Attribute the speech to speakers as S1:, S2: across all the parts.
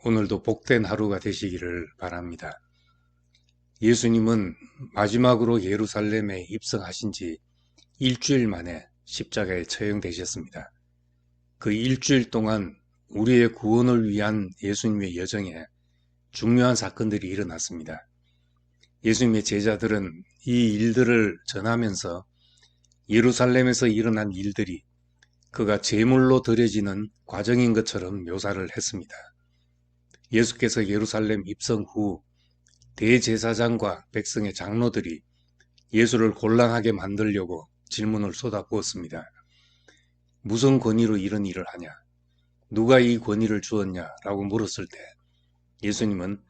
S1: 오늘도 복된 하루가 되시기를 바랍니다. 예수님은 마지막으로 예루살렘에 입성하신 지 일주일 만에 십자가에 처형되셨습니다. 그 일주일 동안 우리의 구원을 위한 예수님의 여정에 중요한 사건들이 일어났습니다. 예수님의 제자들은 이 일들을 전하면서 예루살렘에서 일어난 일들이 그가 제물로 드려지는 과정인 것처럼 묘사를 했습니다. 예수께서 예루살렘 입성 후 대제사장과 백성의 장로들이 예수를 곤란하게 만들려고 질문을 쏟아부었습니다. 무슨 권위로 이런 일을 하냐? 누가 이 권위를 주었냐? 라고 물었을 때 예수님은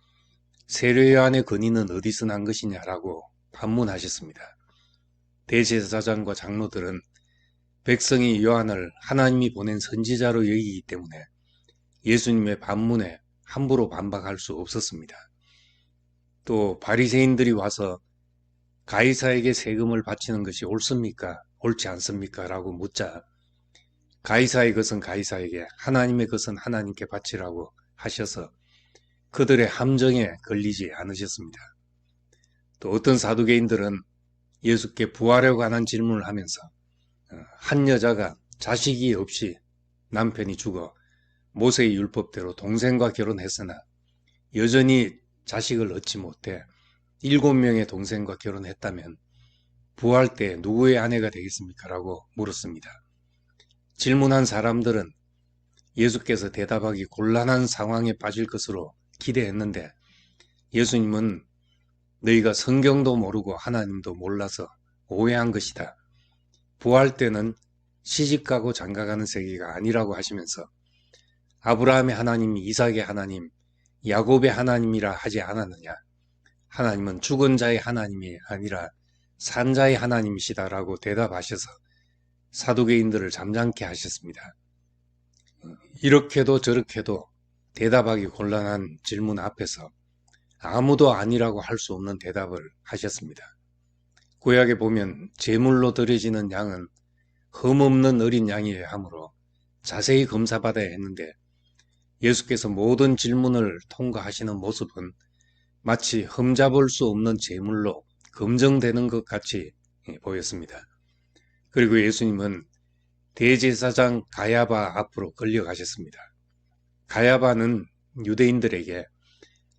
S1: 세례요한의 권위는 어디서 난 것이냐? 라고 반문하셨습니다. 대제사장과 장로들은 백성이 요한을 하나님이 보낸 선지자로 여기기 때문에 예수님의 반문에 함부로 반박할 수 없었습니다. 또 바리새인들이 와서 가이사에게 세금을 바치는 것이 옳습니까? 옳지 않습니까? 라고 묻자 가이사의 것은 가이사에게, 하나님의 것은 하나님께 바치라고 하셔서 그들의 함정에 걸리지 않으셨습니다. 또 어떤 사두개인들은 예수께 부활에 관한 질문을 하면서 한 여자가 자식이 없이 남편이 죽어 모세의 율법대로 동생과 결혼했으나 여전히 자식을 얻지 못해 7명의 동생과 결혼했다면 부활 때 누구의 아내가 되겠습니까? 라고 물었습니다. 질문한 사람들은 예수께서 대답하기 곤란한 상황에 빠질 것으로 기대했는데 예수님은 너희가 성경도 모르고 하나님도 몰라서 오해한 것이다. 부활 때는 시집가고 장가가는 세계가 아니라고 하시면서 아브라함의 하나님, 이삭의 하나님, 야곱의 하나님이라 하지 않았느냐? 하나님은 죽은 자의 하나님이 아니라 산 자의 하나님이시다라고 대답하셔서 사두개인들을 잠잠케 하셨습니다. 이렇게도 저렇게도 대답하기 곤란한 질문 앞에서 아무도 아니라고 할 수 없는 대답을 하셨습니다. 구약에 보면 제물로 드려지는 양은 흠없는 어린 양이어야 하므로 자세히 검사받아야 했는데 예수께서 모든 질문을 통과하시는 모습은 마치 흠잡을 수 없는 제물로 검증되는 것 같이 보였습니다. 그리고 예수님은 대제사장 가야바 앞으로 끌려가셨습니다. 가야바는 유대인들에게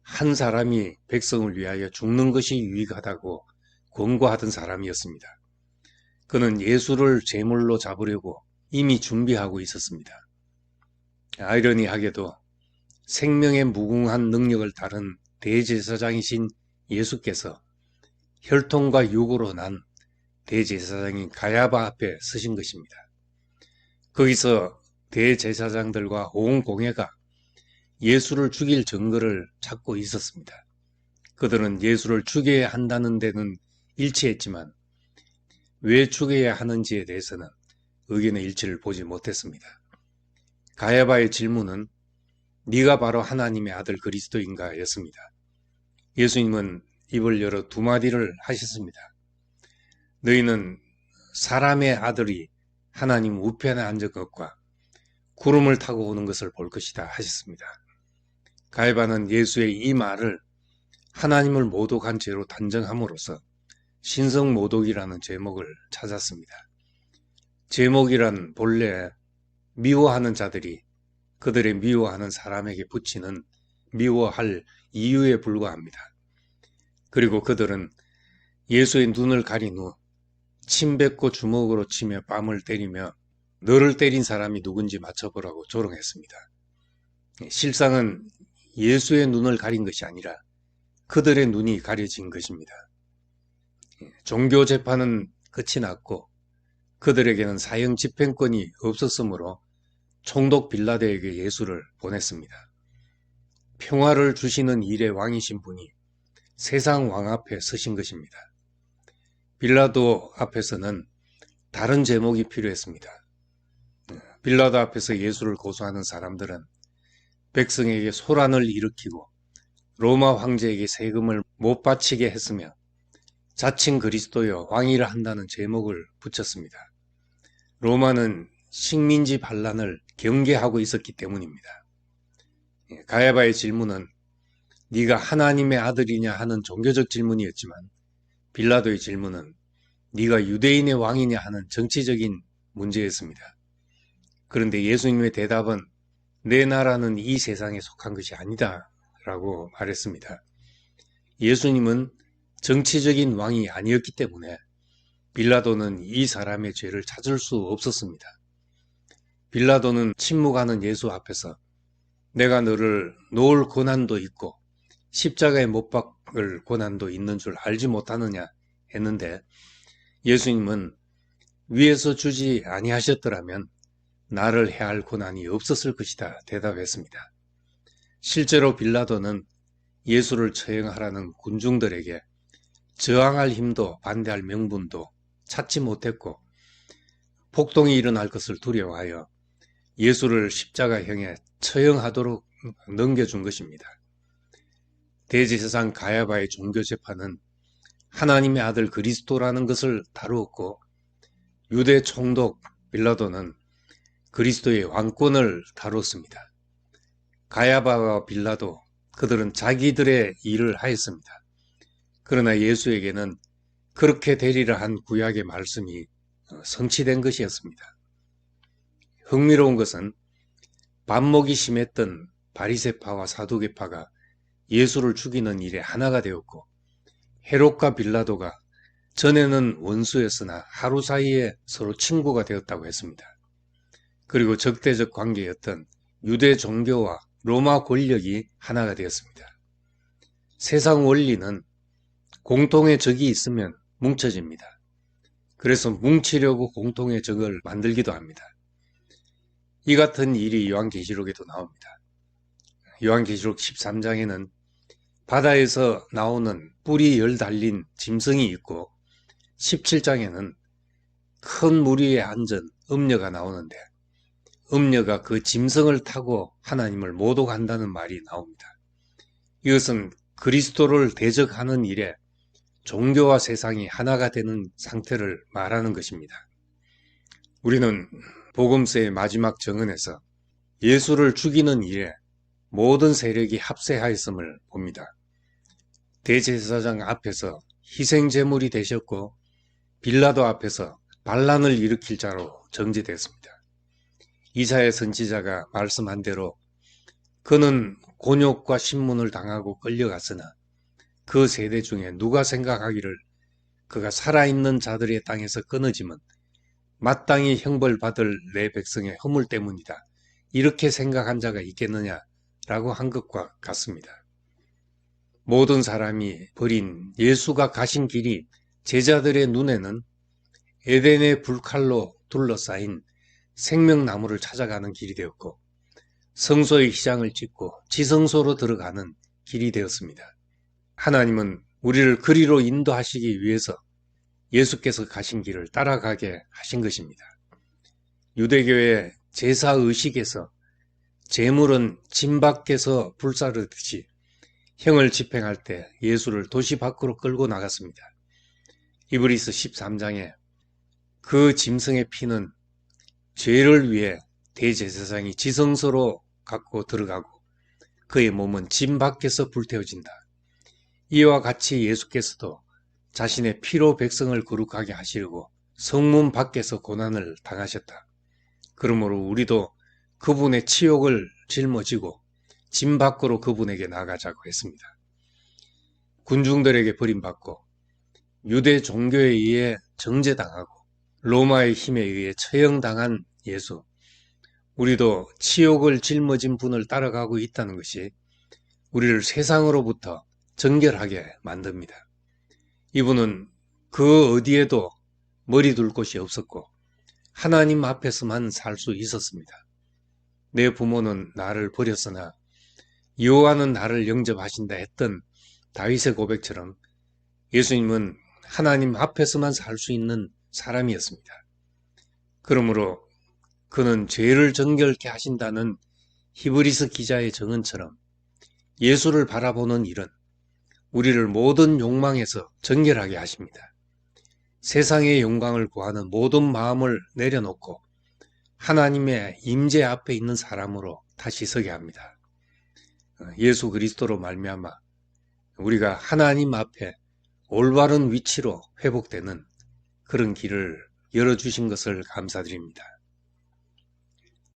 S1: 한 사람이 백성을 위하여 죽는 것이 유익하다고 권고하던 사람이었습니다. 그는 예수를 제물로 잡으려고 이미 준비하고 있었습니다. 아이러니하게도 생명의 무궁한 능력을 다룬 대제사장이신 예수께서 혈통과 육으로 난 대제사장인 가야바 앞에 서신 것입니다. 거기서 대제사장들과 온 공회가 예수를 죽일 증거를 찾고 있었습니다. 그들은 예수를 죽여야 한다는 데는 일치했지만 왜 죽여야 하는지에 대해서는 의견의 일치를 보지 못했습니다. 가야바의 질문은 네가 바로 하나님의 아들 그리스도인가 였습니다. 예수님은 입을 열어 두 마디를 하셨습니다. 너희는 사람의 아들이 하나님 우편에 앉은 것과 구름을 타고 오는 것을 볼 것이다 하셨습니다. 가야바는 예수의 이 말을 하나님을 모독한 죄로 단정함으로써 신성모독이라는 제목을 찾았습니다. 제목이란 본래 미워하는 자들이 그들의 미워하는 사람에게 붙이는 미워할 이유에 불과합니다. 그리고 그들은 예수의 눈을 가린 후 침 뱉고 주먹으로 치며 뺨을 때리며 너를 때린 사람이 누군지 맞춰보라고 조롱했습니다. 실상은 예수의 눈을 가린 것이 아니라 그들의 눈이 가려진 것입니다. 종교 재판은 끝이 났고 그들에게는 사형 집행권이 없었으므로 총독 빌라도에게 예수를 보냈습니다. 평화를 주시는 일의 왕이신 분이 세상 왕 앞에 서신 것입니다. 빌라도 앞에서는 다른 제목이 필요했습니다. 빌라도 앞에서 예수를 고소하는 사람들은 백성에게 소란을 일으키고 로마 황제에게 세금을 못 바치게 했으며 자칭 그리스도여 왕이라 한다는 제목을 붙였습니다. 로마는 식민지 반란을 경계하고 있었기 때문입니다. 가야바의 질문은 네가 하나님의 아들이냐 하는 종교적 질문이었지만 빌라도의 질문은 네가 유대인의 왕이냐 하는 정치적인 문제였습니다. 그런데 예수님의 대답은 내 나라는 이 세상에 속한 것이 아니다 라고 말했습니다. 예수님은 정치적인 왕이 아니었기 때문에 빌라도는 이 사람의 죄를 찾을 수 없었습니다. 빌라도는 침묵하는 예수 앞에서 내가 너를 놓을 권한도 있고 십자가에 못 박을 권한도 있는 줄 알지 못하느냐 했는데 예수님은 위에서 주지 아니하셨더라면 나를 해할 권한이 없었을 것이다 대답했습니다. 실제로 빌라도는 예수를 처형하라는 군중들에게 저항할 힘도 반대할 명분도 찾지 못했고 폭동이 일어날 것을 두려워하여 예수를 십자가형에 처형하도록 넘겨준 것입니다. 대제사장 가야바의 종교재판은 하나님의 아들 그리스도라는 것을 다루었고 유대 총독 빌라도는 그리스도의 왕권을 다루었습니다. 가야바와 빌라도 그들은 자기들의 일을 하였습니다. 그러나 예수에게는 그렇게 되리라 한 구약의 말씀이 성취된 것이었습니다. 흥미로운 것은 반목이 심했던 바리새파와 사두개파가 예수를 죽이는 일에 하나가 되었고 헤롯과 빌라도가 전에는 원수였으나 하루 사이에 서로 친구가 되었다고 했습니다. 그리고 적대적 관계였던 유대 종교와 로마 권력이 하나가 되었습니다. 세상 원리는 공통의 적이 있으면 뭉쳐집니다. 그래서 뭉치려고 공통의 적을 만들기도 합니다. 이 같은 일이 요한계시록에도 나옵니다. 요한계시록 13장에는 바다에서 나오는 뿔이 열 달린 짐승이 있고 17장에는 큰 물 위에 앉은 음녀가 나오는데 음녀가 그 짐승을 타고 하나님을 모독한다는 말이 나옵니다. 이것은 그리스도를 대적하는 일에 종교와 세상이 하나가 되는 상태를 말하는 것입니다. 우리는 복음서의 마지막 정언에서 예수를 죽이는 일에 모든 세력이 합세하였음을 봅니다. 대제사장 앞에서 희생제물이 되셨고 빌라도 앞에서 반란을 일으킬 자로 정죄되었습니다. 이사야 선지자가 말씀한 대로 그는 곤욕과 신문을 당하고 끌려갔으나 그 세대 중에 누가 생각하기를 그가 살아있는 자들의 땅에서 끊어지면 마땅히 형벌받을 내 백성의 허물 때문이다. 이렇게 생각한 자가 있겠느냐라고 한 것과 같습니다. 모든 사람이 버린 예수가 가신 길이 제자들의 눈에는 에덴의 불칼로 둘러싸인 생명나무를 찾아가는 길이 되었고 성소의 휘장을 찢고 지성소로 들어가는 길이 되었습니다. 하나님은 우리를 그리로 인도하시기 위해서 예수께서 가신 길을 따라가게 하신 것입니다. 유대교의 제사의식에서 제물은 진 밖에서 불사르듯이 형을 집행할 때 예수를 도시 밖으로 끌고 나갔습니다. 히브리서 13장에 그 짐승의 피는 죄를 위해 대제사장이 지성소로 갖고 들어가고 그의 몸은 진 밖에서 불태워진다. 이와 같이 예수께서도 자신의 피로 백성을 거룩하게 하시려고 성문 밖에서 고난을 당하셨다. 그러므로 우리도 그분의 치욕을 짊어지고 진 밖으로 그분에게 나가자고 했습니다. 군중들에게 버림받고 유대 종교에 의해 정죄당하고 로마의 힘에 의해 처형당한 예수, 우리도 치욕을 짊어진 분을 따라가고 있다는 것이 우리를 세상으로부터 정결하게 만듭니다. 이분은 그 어디에도 머리 둘 곳이 없었고 하나님 앞에서만 살 수 있었습니다. 내 부모는 나를 버렸으나 여호와는 나를 영접하신다 했던 다윗의 고백처럼 예수님은 하나님 앞에서만 살 수 있는 사람이었습니다. 그러므로 그는 죄를 정결케 하신다는 히브리서 기자의 정언처럼 예수를 바라보는 일은 우리를 모든 욕망에서 정결하게 하십니다. 세상의 영광을 구하는 모든 마음을 내려놓고 하나님의 임재 앞에 있는 사람으로 다시 서게 합니다. 예수 그리스도로 말미암아 우리가 하나님 앞에 올바른 위치로 회복되는 그런 길을 열어주신 것을 감사드립니다.